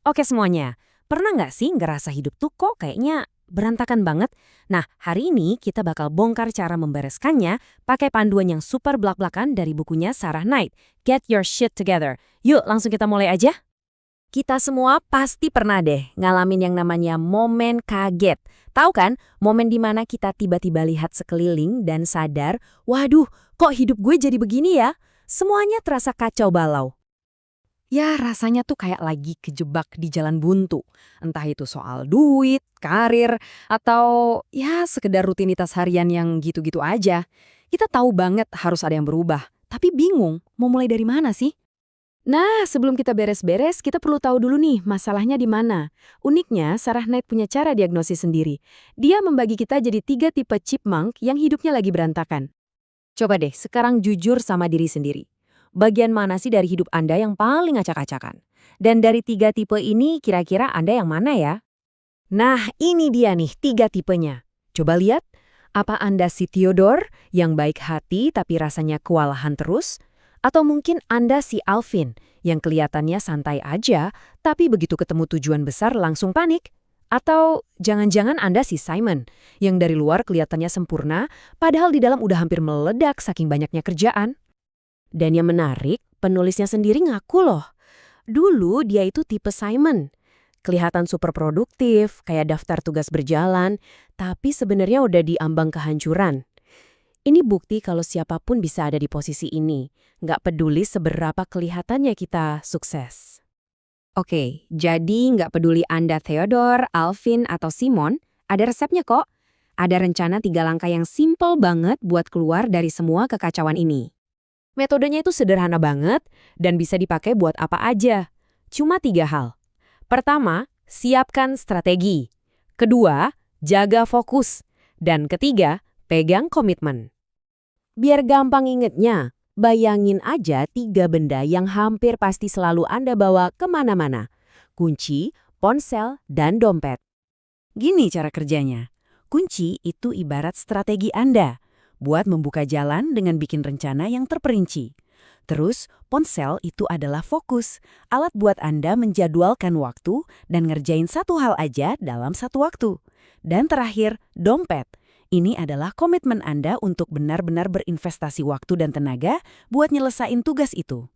Oke semuanya, pernah nggak sih ngerasa hidup tuh kok kayaknya berantakan banget? Nah, hari ini kita bakal bongkar cara membereskannya pakai panduan yang super blak-blakan dari bukunya Sarah Knight, Get Your Shit Together. Yuk, langsung kita mulai aja. Kita semua pasti pernah deh ngalamin yang namanya momen kaget. Tahu kan, momen dimana kita tiba-tiba lihat sekeliling dan sadar, waduh, kok hidup gue jadi begini ya? Semuanya terasa kacau balau. Ya, rasanya tuh kayak lagi kejebak di jalan buntu. Entah itu soal duit, karir, atau ya sekedar rutinitas harian yang gitu-gitu aja. Kita tahu banget harus ada yang berubah, tapi bingung mau mulai dari mana sih? Nah, sebelum kita beres-beres, kita perlu tahu dulu nih masalahnya di mana. Uniknya, Sarah Knight punya cara diagnosis sendiri. Dia membagi kita jadi 3 tipe chipmunk yang hidupnya lagi berantakan. Coba deh, sekarang jujur sama diri sendiri. Bagian mana sih dari hidup Anda yang paling acak-acakan? Dan dari 3 tipe ini, kira-kira Anda yang mana ya? Nah, ini dia nih 3 tipenya. Coba lihat, apa Anda si Theodore yang baik hati tapi rasanya kewalahan terus? Atau mungkin Anda si Alvin yang kelihatannya santai aja tapi begitu ketemu tujuan besar langsung panik? Atau jangan-jangan Anda si Simon yang dari luar kelihatannya sempurna padahal di dalam udah hampir meledak saking banyaknya kerjaan? Dan yang menarik, penulisnya sendiri ngaku loh. Dulu dia itu tipe Simon. Kelihatan super produktif, kayak daftar tugas berjalan, tapi sebenarnya udah di ambang kehancuran. Ini bukti kalau siapapun bisa ada di posisi ini. Nggak peduli seberapa kelihatannya kita sukses. Oke, jadi nggak peduli Anda Theodore, Alvin, atau Simon, ada resepnya kok. Ada rencana 3 langkah yang simple banget buat keluar dari semua kekacauan ini. Metodenya itu sederhana banget dan bisa dipakai buat apa aja. Cuma 3 hal. Pertama, siapkan strategi. Kedua, jaga fokus. Dan ketiga, pegang komitmen. Biar gampang ingetnya, bayangin aja 3 benda yang hampir pasti selalu Anda bawa kemana-mana. Kunci, ponsel, dan dompet. Gini cara kerjanya. Kunci itu ibarat strategi Anda buat membuka jalan dengan bikin rencana yang terperinci. Terus, ponsel itu adalah fokus, alat buat Anda menjadwalkan waktu dan ngerjain satu hal aja dalam satu waktu. Dan terakhir, dompet. Ini adalah komitmen Anda untuk benar-benar berinvestasi waktu dan tenaga buat nyelesain tugas itu.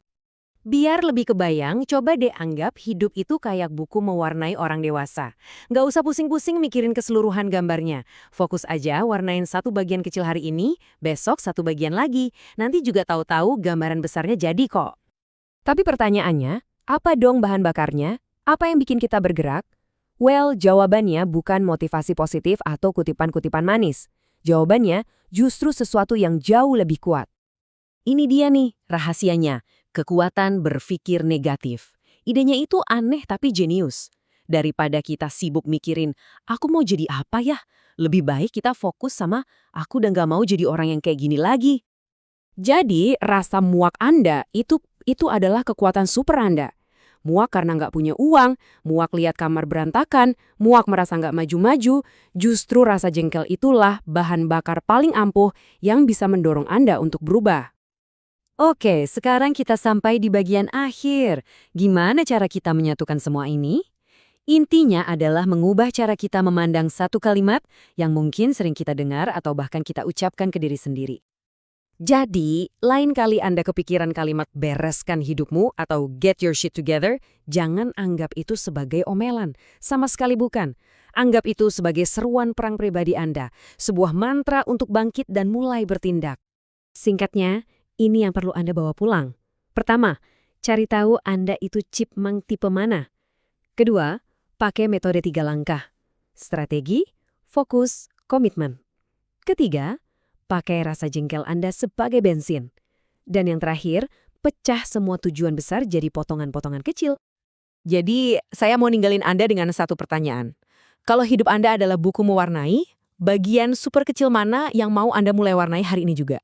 Biar lebih kebayang, coba deh anggap hidup itu kayak buku mewarnai orang dewasa. Nggak usah pusing-pusing mikirin keseluruhan gambarnya. Fokus aja warnain satu bagian kecil hari ini, besok satu bagian lagi. Nanti juga tahu-tahu gambaran besarnya jadi kok. Tapi pertanyaannya, apa dong bahan bakarnya? Apa yang bikin kita bergerak? Well, jawabannya bukan motivasi positif atau kutipan-kutipan manis. Jawabannya justru sesuatu yang jauh lebih kuat. Ini dia nih rahasianya. Kekuatan berpikir negatif. Idenya itu aneh tapi jenius. Daripada kita sibuk mikirin, aku mau jadi apa ya? Lebih baik kita fokus sama, aku udah gak mau jadi orang yang kayak gini lagi. Jadi, rasa muak Anda itu adalah kekuatan super Anda. Muak karena nggak punya uang, muak lihat kamar berantakan, muak merasa nggak maju-maju, justru rasa jengkel itulah bahan bakar paling ampuh yang bisa mendorong Anda untuk berubah. Oke, sekarang kita sampai di bagian akhir. Gimana cara kita menyatukan semua ini? Intinya adalah mengubah cara kita memandang satu kalimat yang mungkin sering kita dengar atau bahkan kita ucapkan ke diri sendiri. Jadi, lain kali Anda kepikiran kalimat bereskan hidupmu atau get your shit together, jangan anggap itu sebagai omelan. Sama sekali bukan. Anggap itu sebagai seruan perang pribadi Anda, sebuah mantra untuk bangkit dan mulai bertindak. Singkatnya, ini yang perlu Anda bawa pulang. Pertama, cari tahu Anda itu chipmunk tipe mana. Kedua, pakai metode 3 langkah. Strategi, fokus, komitmen. Ketiga, pakai rasa jengkel Anda sebagai bensin. Dan yang terakhir, pecah semua tujuan besar jadi potongan-potongan kecil. Jadi, saya mau ninggalin Anda dengan satu pertanyaan. Kalau hidup Anda adalah buku mewarnai, bagian super kecil mana yang mau Anda mulai warnai hari ini juga?